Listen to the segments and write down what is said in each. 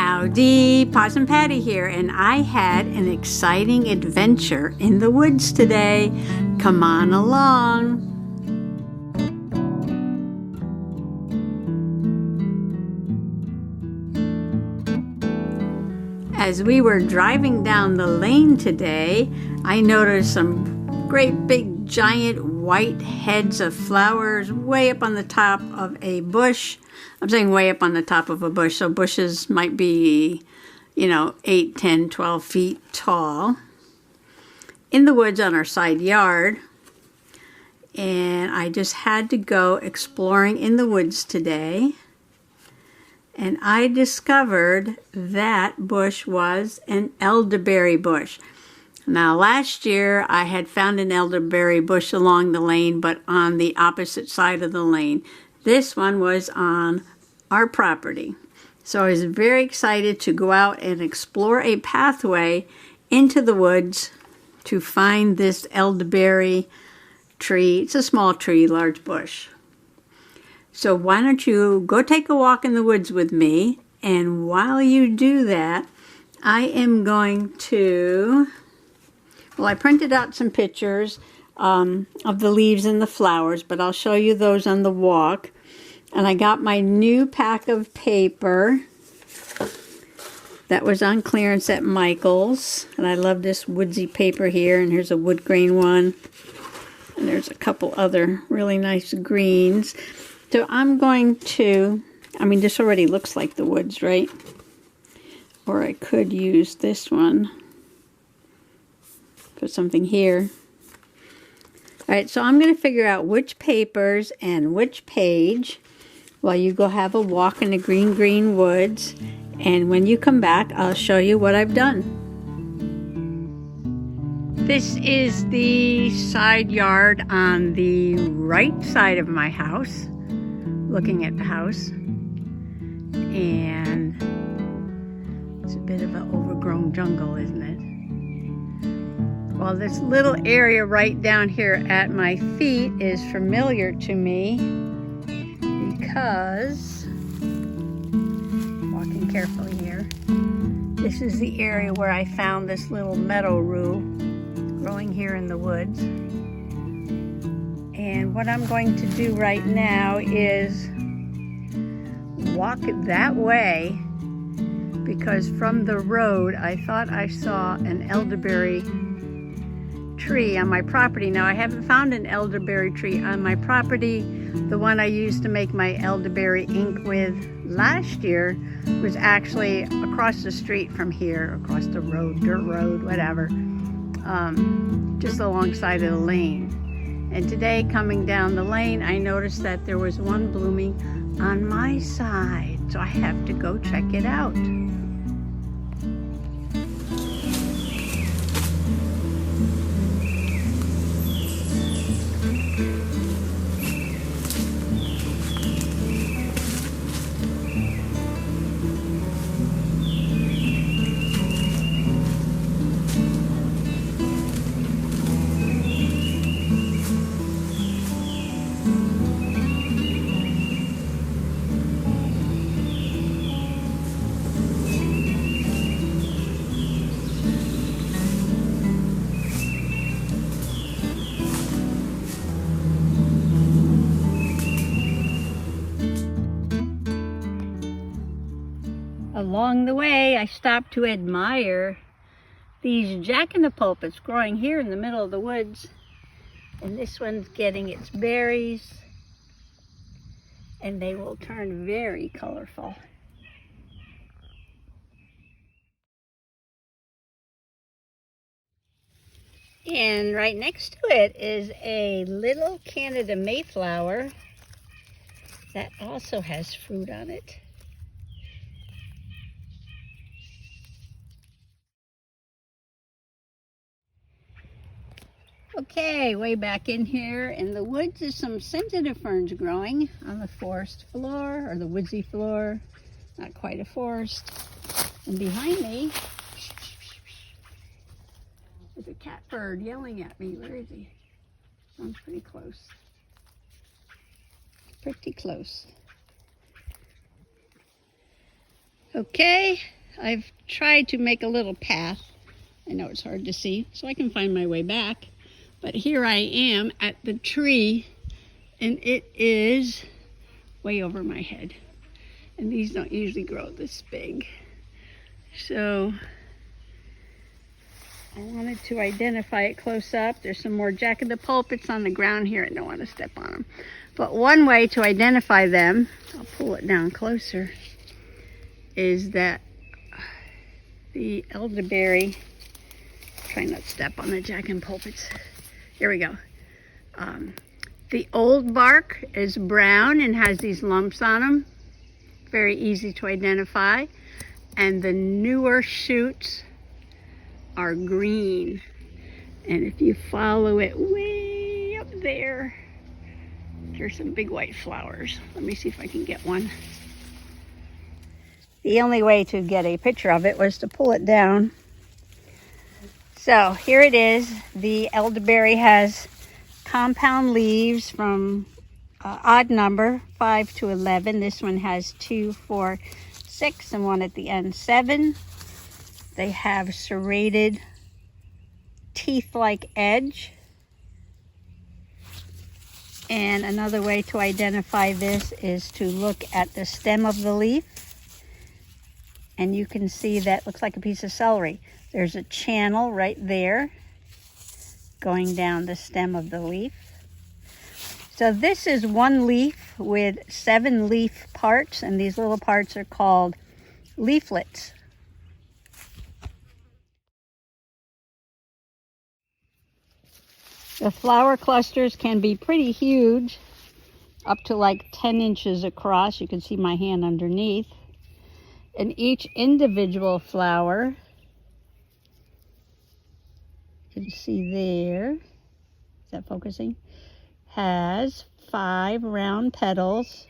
Howdy, Possum Patty here, and I had an exciting adventure in the woods today. Come on along. As we were driving down the lane today, I noticed some great big giant white heads of flowers way up on the top of a bush. I'm saying way up on the top of a bush, so bushes might be, 8, 10, 12 feet tall. In the woods on our side yard. And I just had to go exploring in the woods today. And I discovered that bush was an elderberry bush. Now, last year I had found an elderberry bush along the lane, but on the opposite side of the lane. This one was on our property. So I was very excited to go out and explore a pathway into the woods to find this elderberry tree. It's a small tree, large bush. So why don't you go take a walk in the woods with me, and while you do that, I am going to, I printed out some pictures of the leaves and the flowers, but I'll show you those on the walk. And I got my new pack of paper that was on clearance at Michael's, and I love this woodsy paper here, and here's a wood grain one, and there's a couple other really nice greens. So I'm going to, this already looks like the woods, right? Or I could use this one. Put something here. All right, so I'm going to figure out which papers and which page while you go have a walk in the green woods. And when you come back, I'll show you what I've done. This is the side yard on the right side of my house. Looking at the house, and it's a bit of an overgrown jungle, isn't it? Well, this little area right down here at my feet is familiar to me because, walking carefully here, this is the area where I found this little meadow rue growing here in the woods. And what I'm going to do right now is walk that way, because from the road I thought I saw an elderberry tree on my property. Now, I haven't found an elderberry tree on my property. The one I used to make my elderberry ink with last year was actually across the street from here, across the road, dirt road, whatever, just alongside of the lane. And today, coming down the lane, I noticed that there was one blooming on my side. So I have to go check it out. Along the way, I stopped to admire these jack-in-the-pulpits growing here in the middle of the woods. And this one's getting its berries, and they will turn very colorful. And right next to it is a little Canada Mayflower that also has fruit on it. Okay, way back in here in the woods is some sensitive ferns growing on the forest floor, or the woodsy floor. Not quite a forest. And behind me is a catbird yelling at me. Where is he? Sounds pretty close. Pretty close. Okay, I've tried to make a little path. I know it's hard to see, so I can find my way back. But here I am at the tree, and it is way over my head. And these don't usually grow this big. So I wanted to identify it close up. There's some more jack-in-the-pulpits on the ground here. I don't want to step on them. But one way to identify them, I'll pull it down closer, is that the elderberry, try not to step on the jack-in-pulpits. Here we go. The old bark is brown and has these lumps on them. Very easy to identify. And the newer shoots are green. And if you follow it way up there, there's some big white flowers. Let me see if I can get one. The only way to get a picture of it was to pull it down. So here it is. The elderberry has compound leaves from odd number 5 to 11. This one has 2, 4, 6, and one at the end 7. They have serrated teeth-like edge. And another way to identify this is to look at the stem of the leaf. And you can see that looks like a piece of celery. There's a channel right there going down the stem of the leaf. So this is one leaf with 7 leaf parts, and these little parts are called leaflets. The flower clusters can be pretty huge, up to like 10 inches across. You can see my hand underneath. And each individual flower, you can see there, is that focusing? Has 5 round petals,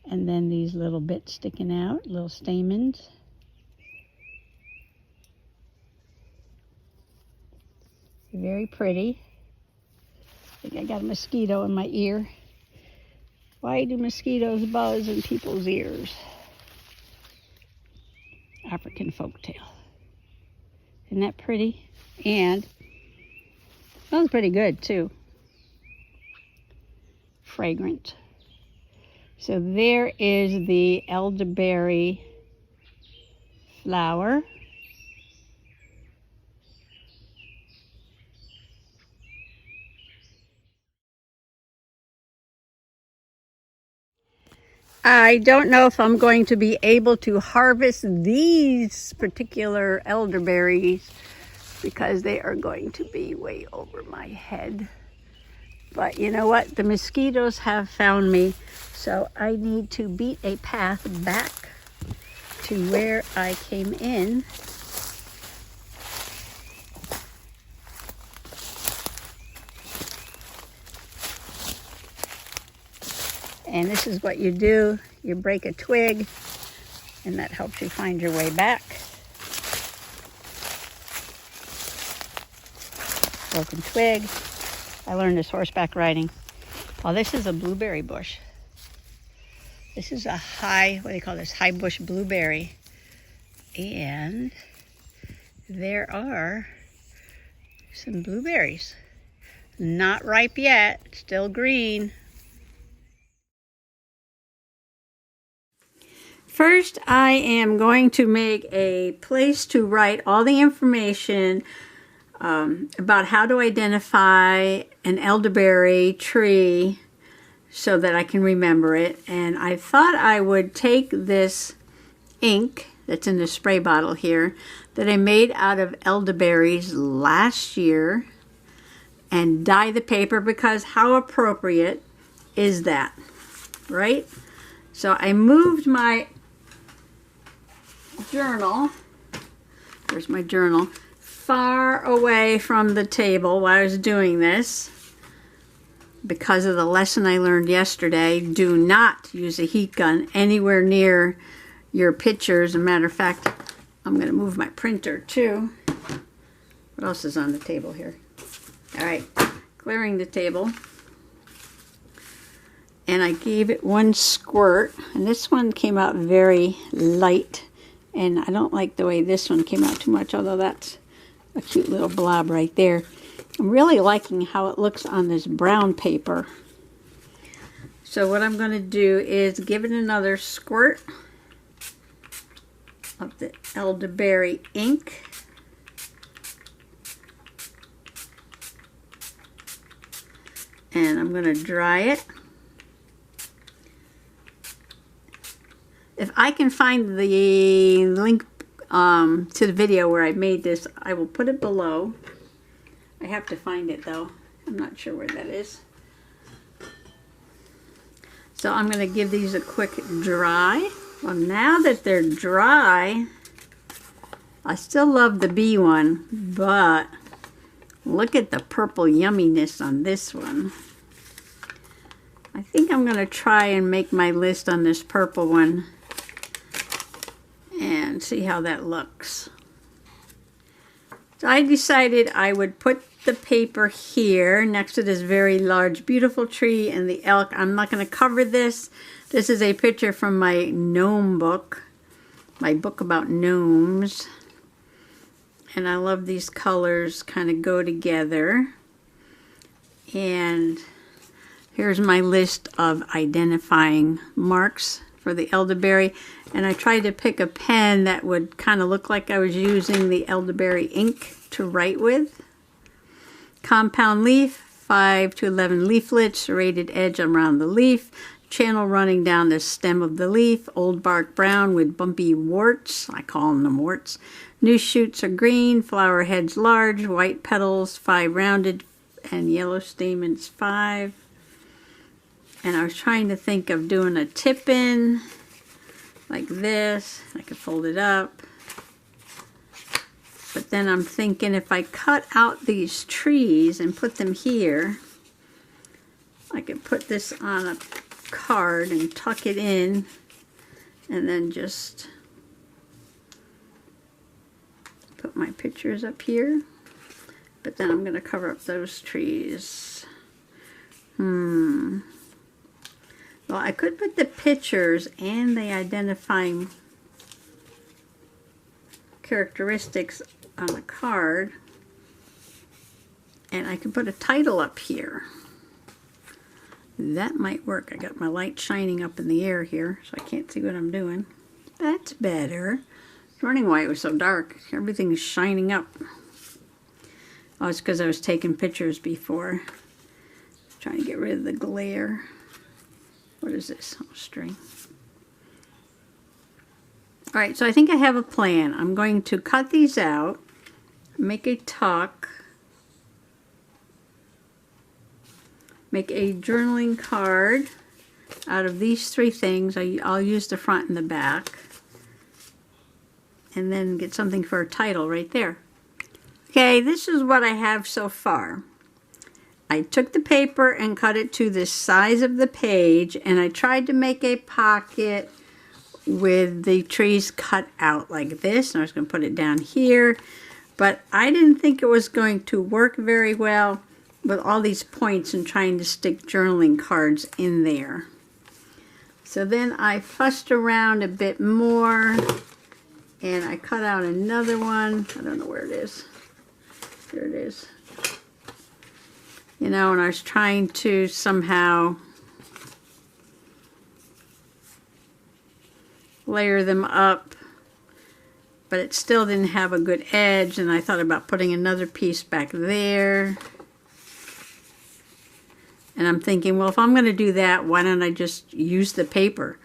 and then these little bits sticking out, little stamens. Very pretty. I think I got a mosquito in my ear. Why do mosquitoes buzz in people's ears? African folktale. Isn't that pretty? And smells pretty good too. Fragrant. So there is the elderberry flower. I don't know if I'm going to be able to harvest these particular elderberries because they are going to be way over my head. But you know what? The mosquitoes have found me, so I need to beat a path back to where I came in. And this is what you do. You break a twig, and that helps you find your way back. Broken twig. I learned this horseback riding. Oh, this is a blueberry bush. This is a high, what do you call this? High bush blueberry. And there are some blueberries. Not ripe yet, still green. First, I am going to make a place to write all the information about how to identify an elderberry tree so that I can remember it. And I thought I would take this ink that's in the spray bottle here that I made out of elderberries last year and dye the paper, because how appropriate is that, right? So I moved my journal, there's my journal, far away from the table while I was doing this because of the lesson I learned yesterday. Do not use a heat gun anywhere near your pictures. As a matter of fact, I'm going to move my printer too. What else is on the table here? All right, clearing the table. And I gave it one squirt, and this one came out very light And I don't like the way this one came out too much, although that's a cute little blob right there. I'm really liking how it looks on this brown paper. So what I'm going to do is give it another squirt of the elderberry ink. And I'm going to dry it. If I can find the link to the video where I made this, I will put it below. I have to find it though. I'm not sure where that is. So I'm going to give these a quick dry. Well, now that they're dry, I still love the bee one, but look at the purple yumminess on this one. I think I'm going to try and make my list on this purple one and see how that looks. So I decided I would put the paper here next to this very large, beautiful tree and the elk. I'm not going to cover this. This is a picture from my gnome book, my book about gnomes. And I love these colors kind of go together. And here's my list of identifying marks for the elderberry. And I tried to pick a pen that would kind of look like I was using the elderberry ink to write with. Compound leaf, 5 to 11 leaflets, serrated edge around the leaf, channel running down the stem of the leaf, old bark brown with bumpy warts, I call them warts. New shoots are green, flower heads large, white petals, 5 rounded, and yellow stamens 5. And I was trying to think of doing a tip-in like this. I could fold it up. But then I'm thinking if I cut out these trees and put them here, I could put this on a card and tuck it in and then just put my pictures up here. But then I'm going to cover up those trees. Well, I could put the pictures and the identifying characteristics on a card, and I can put a title up here. That might work. I got my light shining up in the air here, so I can't see what I'm doing. That's better. It's running why it was so dark. Everything is shining up. Oh, it's because I was taking pictures before. Trying to get rid of the glare. What is this? Oh, string. Alright, so I think I have a plan. I'm going to cut these out, make a tuck, make a journaling card out of these 3 things. I'll use the front and the back, and then get something for a title right there. Okay, this is what I have so far. I took the paper and cut it to the size of the page, and I tried to make a pocket with the trees cut out like this. And I was going to put it down here, but I didn't think it was going to work very well with all these points and trying to stick journaling cards in there. So then I fussed around a bit more, and I cut out another one. I don't know where it is. There it is. You know, and I was trying to somehow layer them up, but it still didn't have a good edge, and I thought about putting another piece back there. And I'm thinking, well, if I'm going to do that, why don't I just use the paper?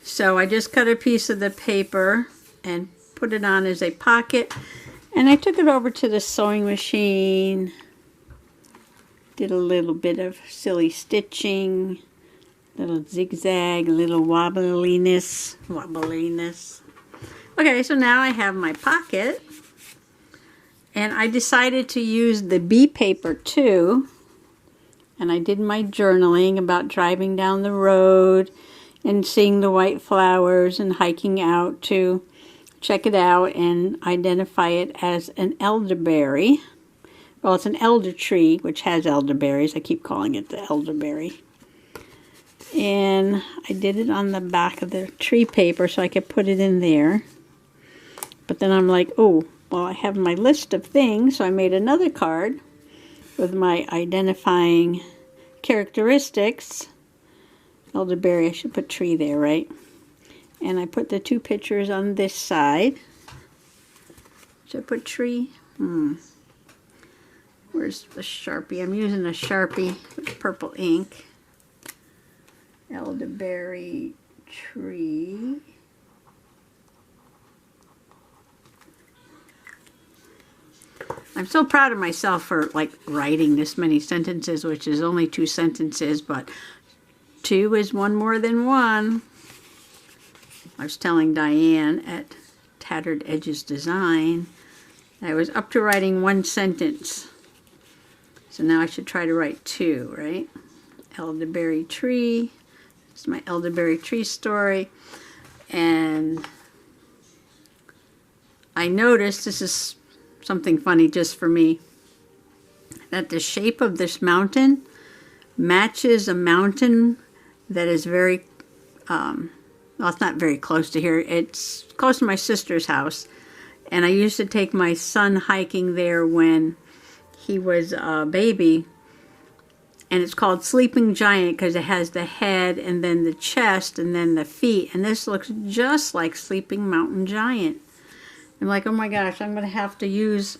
So I just cut a piece of the paper and put it on as a pocket, and I took it over to the sewing machine. Did a little bit of silly stitching, little zigzag, little wobbliness. Okay, so now I have my pocket, and I decided to use the bee paper too. And I did my journaling about driving down the road and seeing the white flowers and hiking out to check it out and identify it as an elderberry. Well, it's an elder tree, which has elderberries. I keep calling it the elderberry. And I did it on the back of the tree paper so I could put it in there. But then I'm like, oh, well, I have my list of things, so I made another card with my identifying characteristics. Elderberry, I should put tree there, right? And I put the two pictures on this side. Should I put tree? Where's the Sharpie? I'm using a Sharpie with purple ink. Elderberry tree. I'm so proud of myself for like writing this many sentences, which is only 2 sentences, but 2 is one more than one. I was telling Diane at Tattered Edges Design I was up to writing 1 sentence. So now I should try to write 2, right? Elderberry tree. It's my elderberry tree story. And I noticed, this is something funny just for me, that the shape of this mountain matches a mountain that is very, well, it's not very close to here. It's close to my sister's house. And I used to take my son hiking there when he was a baby. And it's called Sleeping Giant because it has the head and then the chest and then the feet. And this looks just like Sleeping Mountain Giant. I'm like, oh my gosh, I'm going to have to use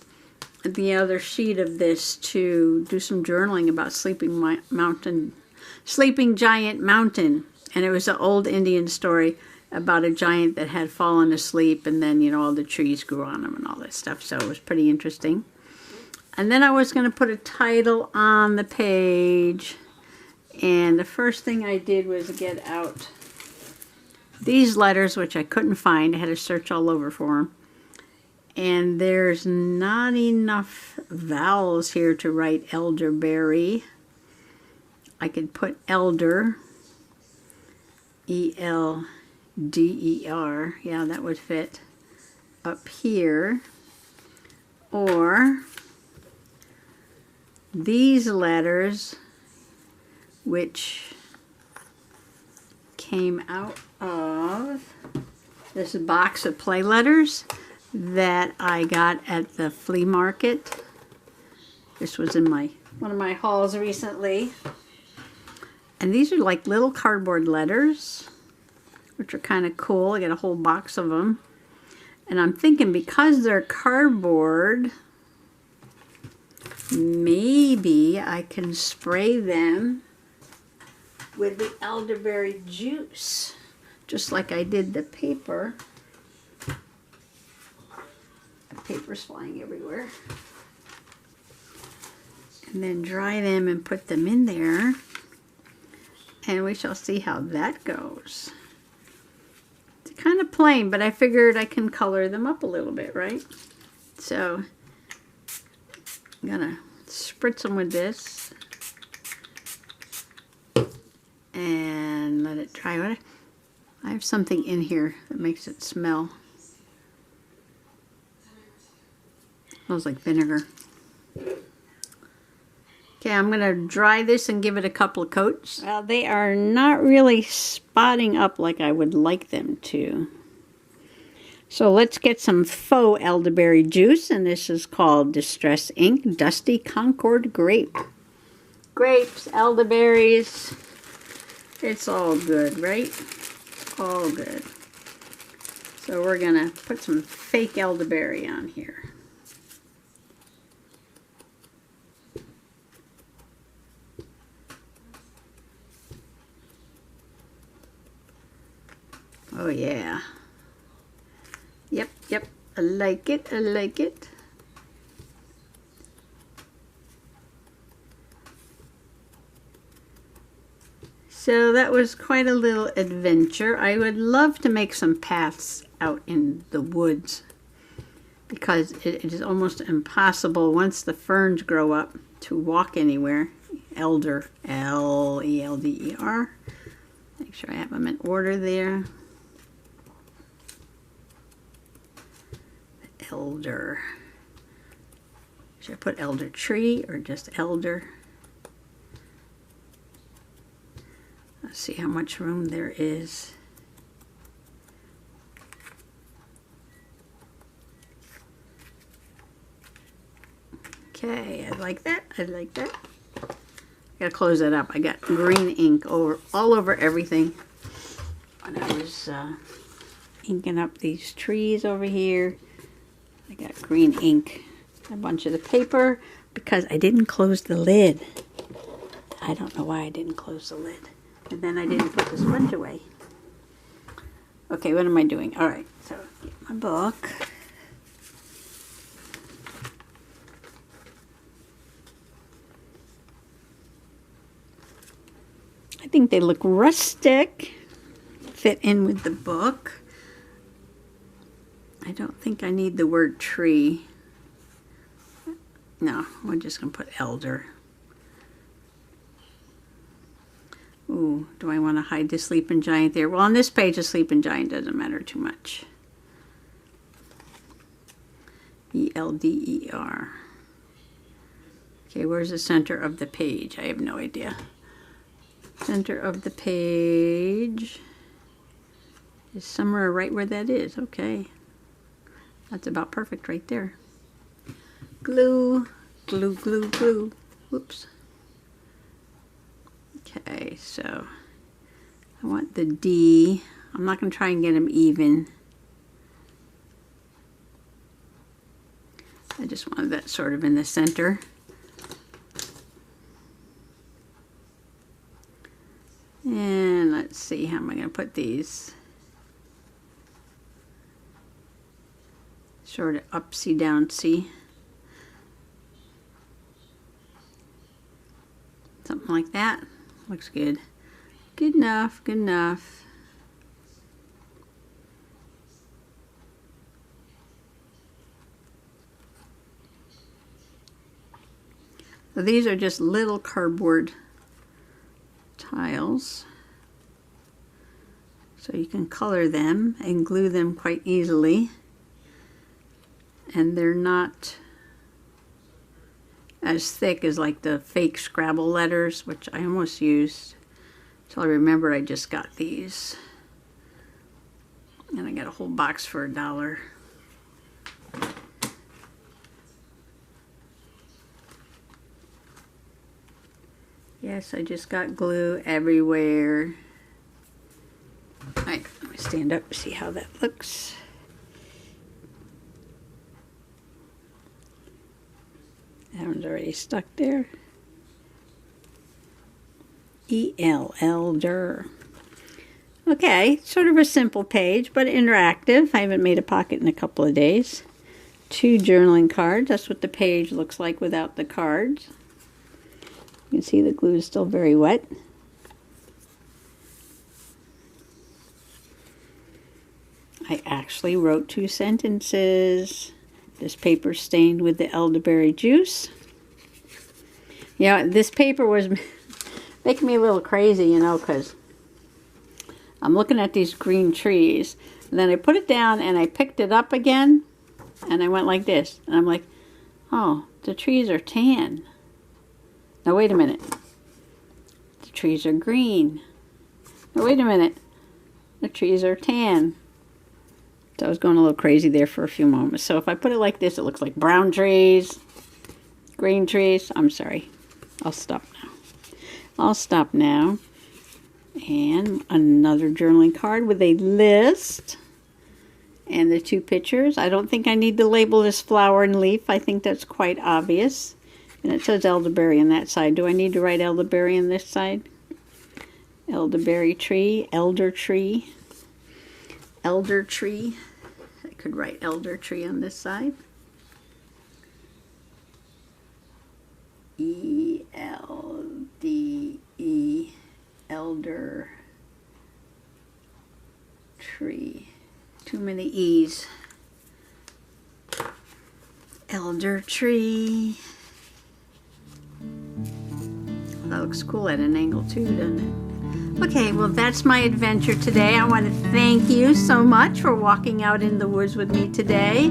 the other sheet of this to do some journaling about Sleeping Giant Mountain. And it was an old Indian story about a giant that had fallen asleep, and then, you know, all the trees grew on him and all that stuff. So it was pretty interesting. And then I was going to put a title on the page. And the first thing I did was get out these letters, which I couldn't find. I had to search all over for them. And there's not enough vowels here to write elderberry. I could put elder, E-L-D-E-R. Yeah, that would fit up here. Or these letters, which came out of this box of play letters that I got at the flea market. This was in one of my hauls recently. And these are like little cardboard letters, which are kind of cool. I got a whole box of them. And I'm thinking because they're cardboard, maybe I can spray them with the elderberry juice, just like I did the paper. The paper's flying everywhere. And then dry them and put them in there. And we shall see how that goes. It's kind of plain, but I figured I can color them up a little bit, right? So I'm gonna spritz them with this and let it dry. I have something in here that makes it smell. Smells like vinegar. Okay, I'm going to dry this and give it a couple of coats. Well, they are not really spotting up like I would like them to. So let's get some faux elderberry juice, and this is called Distress Ink Dusty Concord Grape. Grapes, elderberries, it's all good, right? All good. So we're going to put some fake elderberry on here. Oh yeah. Yep, I like it, I like it. So that was quite a little adventure. I would love to make some paths out in the woods because it is almost impossible once the ferns grow up to walk anywhere. Elder, L-E-L-D-E-R. Make sure I have them in order there. Elder. Should I put elder tree or just elder? Let's see how much room there is. Okay, I like that. I like that. Gotta close that up. I got green ink all over everything. When I was inking up these trees over here, I got green ink. A bunch of the paper because I didn't close the lid. I don't know why I didn't close the lid. And then I didn't put the sponge away. Okay, what am I doing? All right, so get my book. I think they look rustic, fit in with the book. I don't think I need the word tree. No, we're just going to put elder. Ooh, do I want to hide the sleeping giant there? Well, on this page, the sleeping giant doesn't matter too much. E-L-D-E-R. Okay, where's the center of the page? I have no idea. Center of the page is somewhere right where that is. Okay. That's about perfect right there. Glue, glue, glue, glue. Whoops. Okay, so I want the D. I'm not going to try and get them even. I just wanted that sort of in the center. And let's see, how am I going to put these? Sort of upsy downsy. Something like that. Looks good. Good enough, good enough. So these are just little cardboard tiles. So you can color them and glue them quite easily. And they're not as thick as like the fake Scrabble letters, which I almost used until I remembered I just got these. And I got a whole box for $1. Yes, I just got glue everywhere. All right, let me stand up and see how that looks. That one's already stuck there. Elder. Okay, sort of a simple page, but interactive. I haven't made a pocket in a couple of days. 2 journaling cards. That's what the page looks like without the cards. You can see the glue is still very wet. I actually wrote 2 sentences. This paper stained with the elderberry juice. Yeah, this paper was making me a little crazy, you know, because I'm looking at these green trees. And then I put it down and I picked it up again. And I went like this. And I'm like, oh, the trees are tan. Now, wait a minute. The trees are green. Now, wait a minute. The trees are tan. So I was going a little crazy there for a few moments. So if I put it like this, it looks like brown trees, green trees. I'm sorry. I'll stop now. I'll stop now. And another journaling card with a list. And the 2 pictures. I don't think I need to label this flower and leaf. I think that's quite obvious. And it says elderberry on that side. Do I need to write elderberry on this side? Elderberry tree, elder tree, elder tree. I could write elder tree on this side. E-L-D-E, elder tree. Too many E's. Elder tree. That looks cool at an angle too, doesn't it? Okay, well that's my adventure today. I want to thank you so much for walking out in the woods with me today.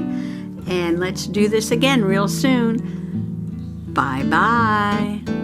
And let's do this again real soon. Bye-bye.